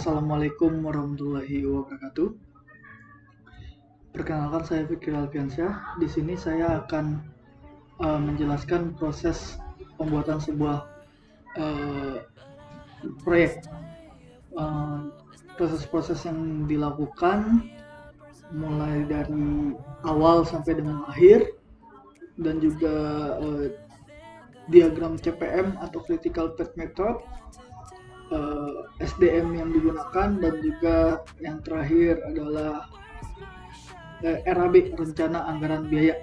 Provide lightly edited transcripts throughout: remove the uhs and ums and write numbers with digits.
Assalamualaikum warahmatullahi wabarakatuh. Perkenalkan, saya Fikri Alfiansyah. Di sini saya akan menjelaskan proses pembuatan sebuah proyek. Proses-proses yang dilakukan mulai dari awal sampai dengan akhir, dan juga diagram CPM atau Critical Path Method, SDM yang digunakan, dan juga yang terakhir adalah RAB, Rencana Anggaran Biaya.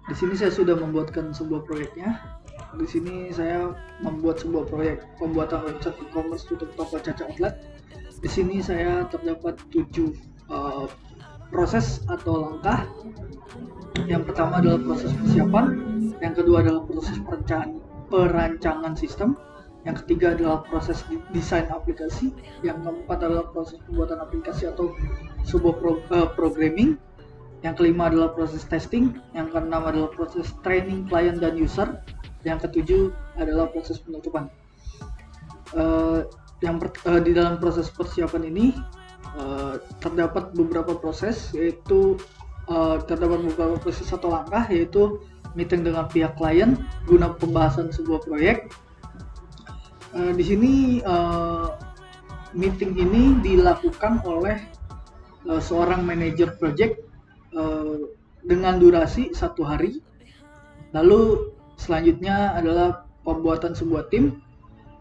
Di sini saya sudah membuatkan sebuah proyeknya. Di sini saya membuat sebuah proyek pembuatan website e-commerce tutup toko Caca Outlet. Di sini saya terdapat 7 proses atau langkah. Yang pertama adalah proses persiapan, yang kedua adalah proses perancangan sistem, yang ketiga adalah proses desain aplikasi, yang keempat adalah proses pembuatan aplikasi atau sebuah programming, yang kelima adalah proses testing, yang keenam adalah proses training klien dan user, yang ketujuh adalah proses penutupan. Di dalam proses persiapan ini terdapat beberapa proses, yaitu terdapat beberapa proses atau langkah, yaitu meeting dengan pihak klien guna pembahasan sebuah proyek. Di sini meeting ini dilakukan oleh seorang manajer project dengan durasi 1 hari. Lalu selanjutnya adalah pembuatan sebuah tim.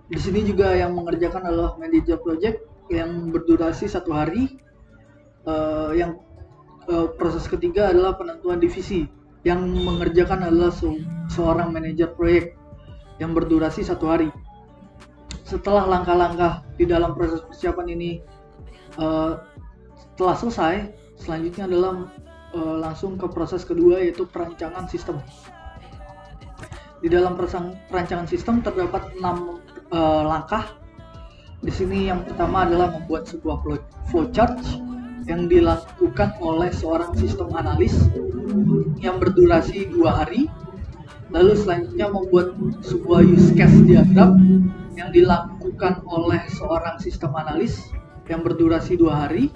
Di sini juga yang mengerjakan adalah manajer project yang berdurasi 1 hari. Proses ketiga adalah penentuan divisi, yang mengerjakan adalah seorang manajer proyek yang berdurasi 1 hari. Setelah langkah-langkah di dalam proses persiapan ini telah selesai, selanjutnya adalah langsung ke proses kedua, yaitu perancangan sistem. Di dalam perancangan sistem terdapat 6 langkah. Di sini yang pertama adalah membuat sebuah flowchart yang dilakukan oleh seorang sistem analis yang berdurasi 2 hari. Lalu selanjutnya membuat sebuah use case diagram yang dilakukan oleh seorang sistem analis yang berdurasi 2 hari.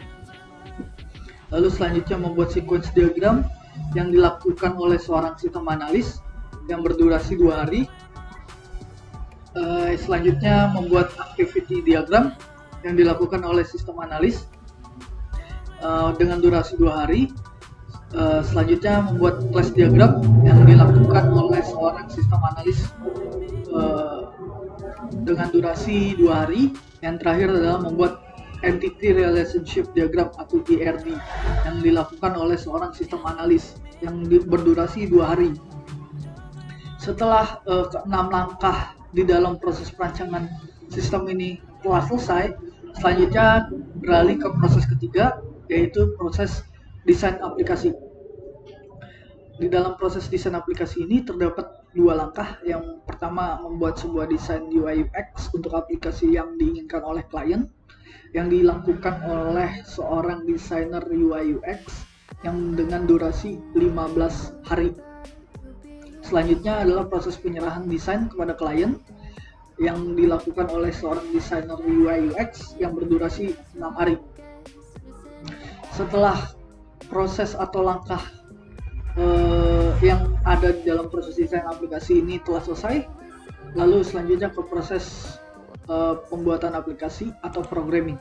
Lalu selanjutnya membuat sequence diagram yang dilakukan oleh seorang sistem analis yang berdurasi 2 hari. Selanjutnya membuat activity diagram yang dilakukan oleh sistem analis dengan durasi 2 hari. Selanjutnya membuat class diagram yang dilakukan oleh seorang sistem analis dengan durasi 2 hari. Yang terakhir adalah membuat entity relationship diagram atau ERD yang dilakukan oleh seorang sistem analis yang berdurasi 2 hari. Setelah ke-6 langkah di dalam proses perancangan sistem ini telah selesai, selanjutnya beralih ke proses ketiga, yaitu proses desain aplikasi. Di dalam proses desain aplikasi ini terdapat 2 langkah. Yang pertama, membuat sebuah desain UI UX untuk aplikasi yang diinginkan oleh klien, yang dilakukan oleh seorang desainer UI UX yang dengan durasi 15 hari. Selanjutnya adalah proses penyerahan desain kepada klien yang dilakukan oleh seorang desainer UI UX yang berdurasi 6 hari. Setelah proses atau langkah yang ada di dalam proses desain aplikasi ini telah selesai, lalu selanjutnya ke proses pembuatan aplikasi atau programming.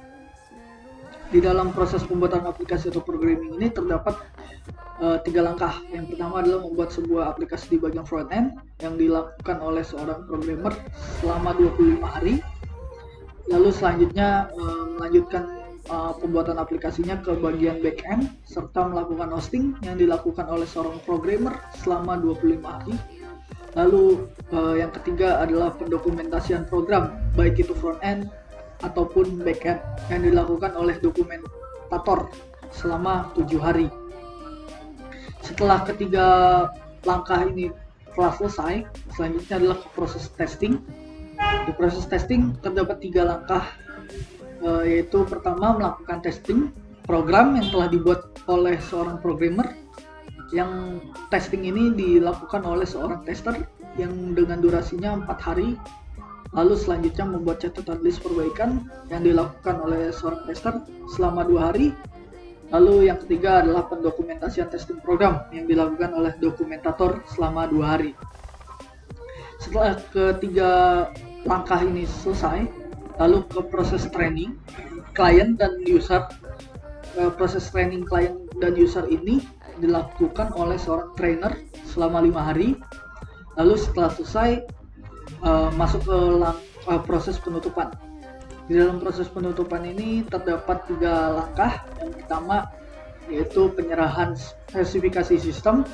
Di dalam proses pembuatan aplikasi atau programming ini terdapat 3 langkah. Yang pertama adalah membuat sebuah aplikasi di bagian front end yang dilakukan oleh seorang programmer selama 25 hari. Lalu selanjutnya melanjutkan pembuatan aplikasinya ke bagian back-end serta melakukan hosting yang dilakukan oleh seorang programmer selama 25 hari. Lalu yang ketiga adalah pendokumentasian program, baik itu front-end ataupun back-end, yang dilakukan oleh dokumentator selama 7 hari. Setelah ketiga langkah ini telah selesai, selanjutnya adalah proses testing. Di proses testing terdapat 3 langkah, yaitu pertama melakukan testing program yang telah dibuat oleh seorang programmer. Yang testing ini dilakukan oleh seorang tester yang dengan durasinya 4 hari Lalu selanjutnya membuat catatan list perbaikan yang dilakukan oleh seorang tester selama 2 hari. Lalu yang ketiga adalah pendokumentasian testing program yang dilakukan oleh dokumentator selama 2 hari. Setelah ketiga langkah ini selesai, lalu ke proses training klien dan user. Proses training klien dan user ini dilakukan oleh seorang trainer selama 5 hari. Lalu setelah selesai masuk ke proses penutupan. Di dalam proses penutupan ini terdapat 3 langkah. Yang pertama yaitu penyerahan spesifikasi sistem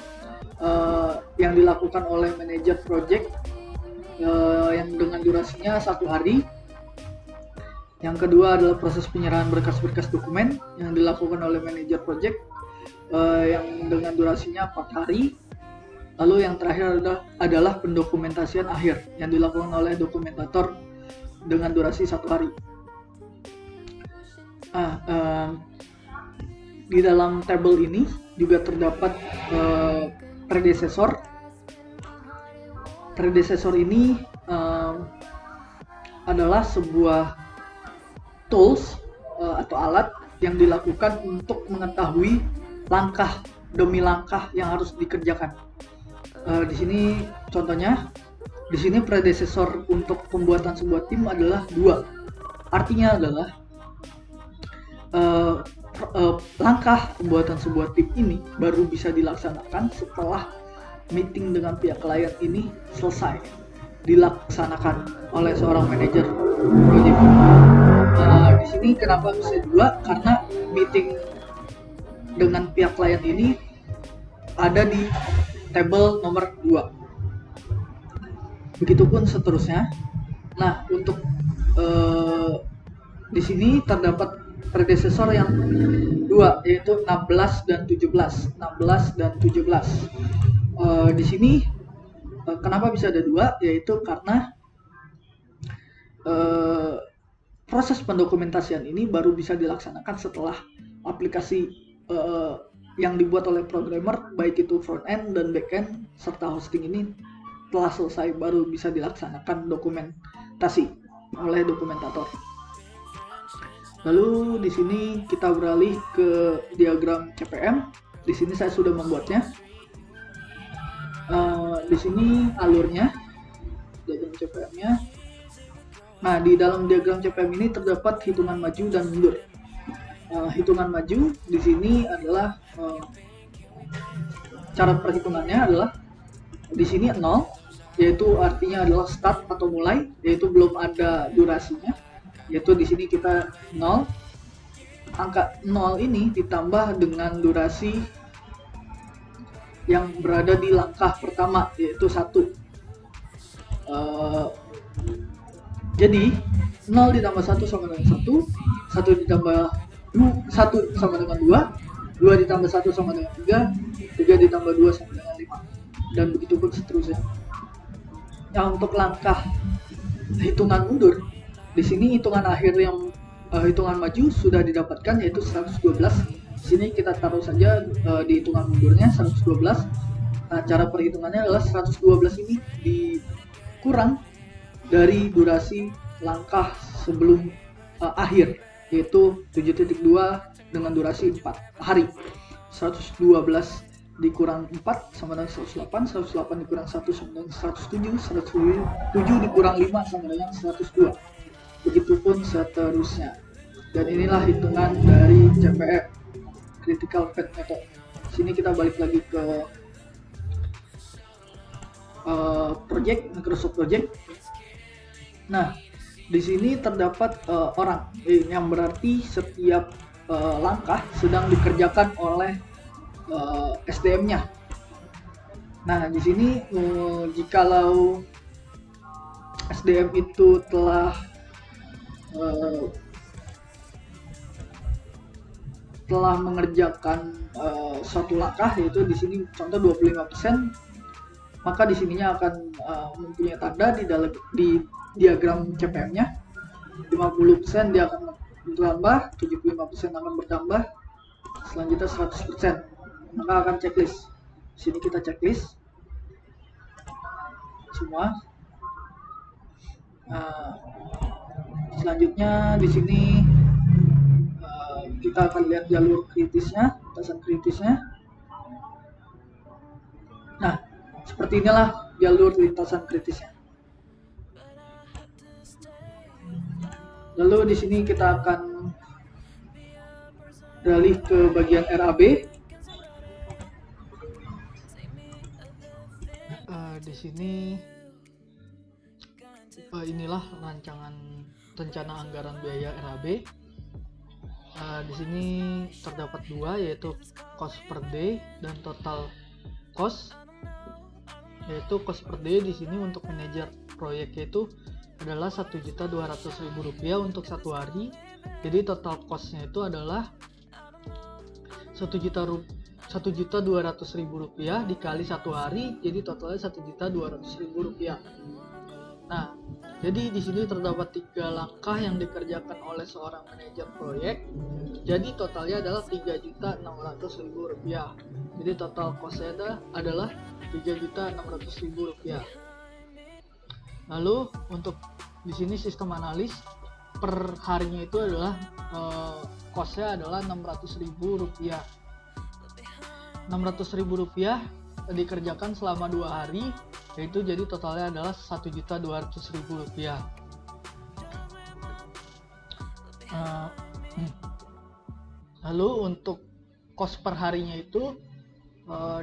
yang dilakukan oleh manajer project yang dengan durasinya 1 hari. Yang kedua adalah proses penyerahan berkas-berkas dokumen yang dilakukan oleh manajer project yang dengan durasinya 4 hari. Lalu yang terakhir adalah pendokumentasian akhir yang dilakukan oleh dokumentator dengan durasi 1 hari. Di dalam tabel ini juga terdapat predesesor. Predesesor ini adalah sebuah tools atau alat yang dilakukan untuk mengetahui langkah demi langkah yang harus dikerjakan. Di sini contohnya, di sini predesesor untuk pembuatan sebuah tim adalah 2. Artinya adalah langkah pembuatan sebuah tim ini baru bisa dilaksanakan setelah meeting dengan pihak klien ini selesai dilaksanakan oleh seorang manajer project. Di sini kenapa bisa 2? Karena meeting dengan pihak klien ini ada di tabel nomor 2. Begitupun seterusnya. Nah, untuk di sini terdapat predesesor yang 2 yaitu 16 dan 17. 16 dan 17. Di sini kenapa bisa ada 2? Yaitu karena proses pendokumentasian ini baru bisa dilaksanakan setelah aplikasi yang dibuat oleh programmer, baik itu front end dan back end serta hosting ini telah selesai, baru bisa dilaksanakan dokumentasi oleh dokumentator. Lalu di sini kita beralih ke diagram CPM. Di sini saya sudah membuatnya. Di sini alurnya, diagram CPM-nya. Nah, di dalam diagram CPM ini terdapat hitungan maju dan mundur. Hitungan maju di sini adalah cara perhitungannya adalah di sini 0, yaitu artinya adalah start atau mulai, yaitu belum ada durasinya, yaitu di sini kita 0. Angka 0 ini ditambah dengan durasi yang berada di langkah pertama, yaitu 1. Jadi 0 ditambah 1 sama dengan 1, 1 ditambah 1 sama dengan 2, 2 ditambah 1 sama dengan 3, 3 ditambah 2 sama dengan 5, dan begitu pun seterusnya. Yang untuk langkah hitungan mundur, di sini hitungan akhir yang hitungan maju sudah didapatkan, yaitu 112. Di sini kita taruh saja di hitungan mundurnya 112. Nah, cara perhitungannya adalah 112 ini dikurang dari durasi langkah sebelum akhir, yaitu 7.2 dengan durasi 4 hari. 112 dikurang 4 sama dengan 108, 108 dikurang 1 sama dengan 107, 107 dikurang 5 sama dengan 102. Begitupun seterusnya. Dan inilah hitungan dari CPM, Critical Path Method. Sini kita balik lagi ke project, Microsoft Project. Nah, di sini terdapat orang, yang berarti setiap langkah sedang dikerjakan oleh SDM-nya. Nah, di sini jikalau SDM itu telah mengerjakan suatu langkah, yaitu di sini contoh 25%, maka di sininya akan mempunyai tanda di diagram CPM-nya. 50% dia akan bertambah, 75% akan bertambah, selanjutnya 100%, maka akan checklist. Sini kita checklist semua. Nah, selanjutnya di sini kita akan lihat jalur kritisnya, lintasan kritisnya. Nah, seperti inilah jalur lintasan kritisnya. Lalu di sini kita akan beralih ke bagian RAB. Di sini inilah rancangan rencana anggaran biaya RAB. Di sini terdapat dua, yaitu cost per day dan total cost. Yaitu cost per day di sini untuk manajer proyek itu adalah Rp1.200.000 untuk satu hari. Jadi total cost-nya itu adalah Rp1.200.000 dikali satu hari, jadi totalnya Rp1.200.000. Nah, jadi di sini terdapat 3 langkah yang dikerjakan oleh seorang manajer proyek. Jadi totalnya adalah Rp3.600.000. Jadi total cost-nya adalah Rp3.600.000. Lalu untuk di sini sistem analis per harinya itu adalah cost-nya adalah Rp600.000. Rp600.000 dikerjakan selama 2 hari, yaitu jadi totalnya adalah Rp1.200.000. Lalu untuk cost per harinya itu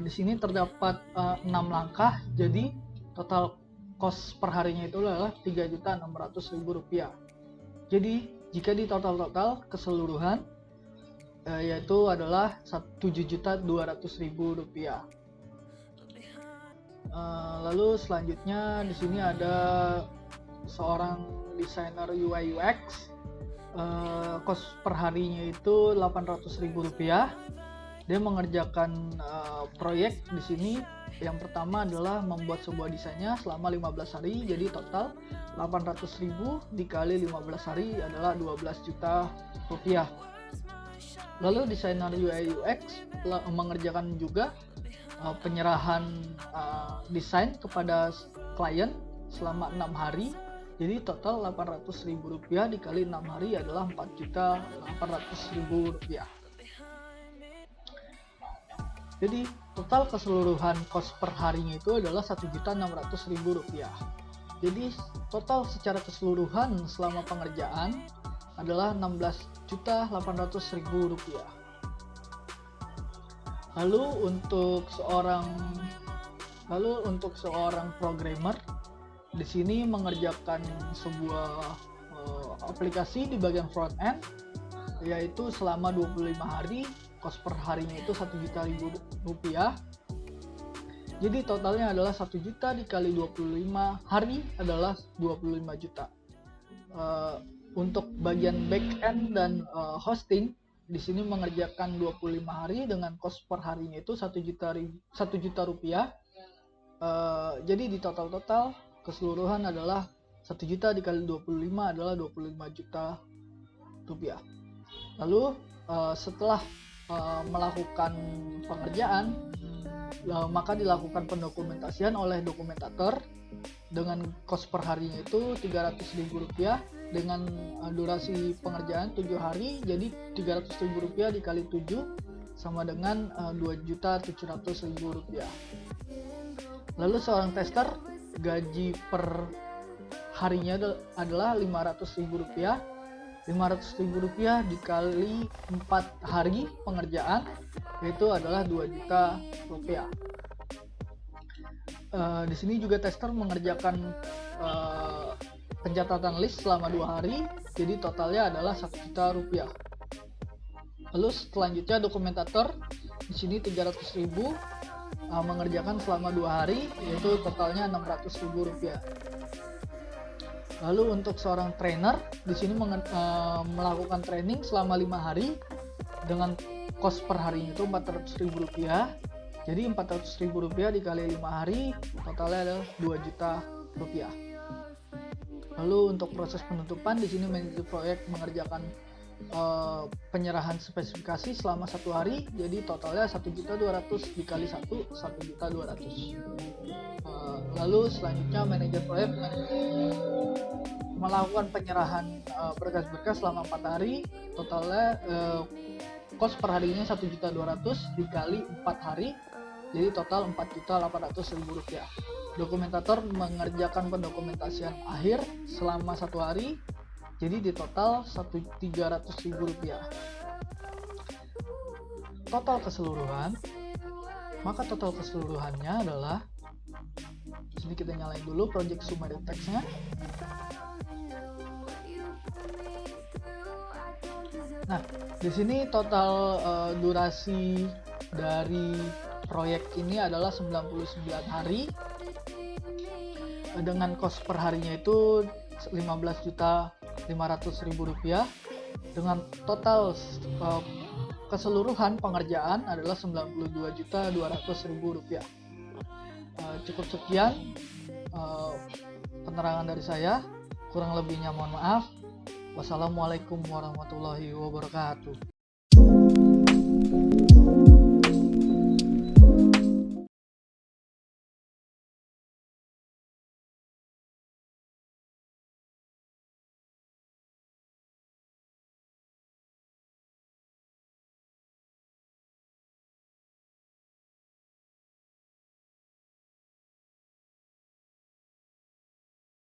di sini terdapat 6 langkah, jadi total cost per harinya itu adalah Rp3.600.000. Jadi jika di total keseluruhan yaitu adalah Rp7.200.000. Lalu selanjutnya di sini ada seorang desainer UI UX, cost per harinya itu Rp800.000. Dia mengerjakan proyek di sini. Yang pertama adalah membuat sebuah desainnya selama 15 hari, jadi total 800.000 dikali 15 hari adalah 12 juta rupiah. Lalu desainer UI UX mengerjakan juga penyerahan desain kepada klien selama 6 hari, jadi total Rp800.000 dikali 6 hari adalah Rp4.800.000. Jadi total keseluruhan cost per harinya itu adalah Rp1.600.000. Jadi total secara keseluruhan selama pengerjaan adalah Rp16.800.000. Lalu untuk seorang programmer di sini mengerjakan sebuah aplikasi di bagian front end, yaitu selama 25 hari, cost per harinya itu Rp1.000.000. Jadi totalnya adalah 1 juta dikali 25 hari adalah 25 juta. Untuk bagian back end dan hosting di sini mengerjakan 25 hari dengan cost per harinya itu 1 juta rupiah. Jadi di total keseluruhan adalah 1 juta dikali 25 adalah 25 juta rupiah. Lalu setelah melakukan pengerjaan, maka dilakukan pendokumentasian oleh dokumentator dengan cost per harinya itu Rp300.000 dengan durasi pengerjaan 7 hari, jadi Rp300.000 dikali 7 sama dengan Rp2.700.000. Lalu seorang tester gaji per harinya adalah Rp500.000. Rp500.000 dikali 4 hari pengerjaan yaitu adalah Rp2 juta. Di sini juga tester mengerjakan pencatatan list selama 2 hari, jadi totalnya adalah Rp1 juta. Lalu selanjutnya dokumentator di sini Rp300.000 mengerjakan selama 2 hari, yaitu totalnya Rp600.000. Lalu untuk seorang trainer di sini melakukan training selama 5 hari dengan cost per harinya itu Rp400.000. Jadi Rp400.000 dikali 5 hari totalnya adalah Rp2 juta. Lalu untuk proses penutupan di sini manajer proyek mengerjakan penyerahan spesifikasi selama 1 hari, jadi totalnya 1.200.000 dikali 1.200.000. Lalu selanjutnya manajer proyek melakukan penyerahan berkas-berkas selama 4 hari, totalnya kos per harinya 1.200.000 dikali 4 hari, jadi total 4.800.000 rupiah. Dokumentator mengerjakan pendokumentasian akhir selama 1 hari, jadi di total 1.300.000 rupiah. Total keseluruhan, maka total keseluruhannya adalah, sini kita nyalain dulu project summary text-nya. Nah, di sini total durasi dari proyek ini adalah 99 hari dengan kos per harinya itu 15.500.000 rupiah, dengan total keseluruhan pengerjaan adalah 92.200.000 rupiah. Cukup sekian penerangan dari saya, kurang lebihnya mohon maaf. Wassalamualaikum warahmatullahi wabarakatuh.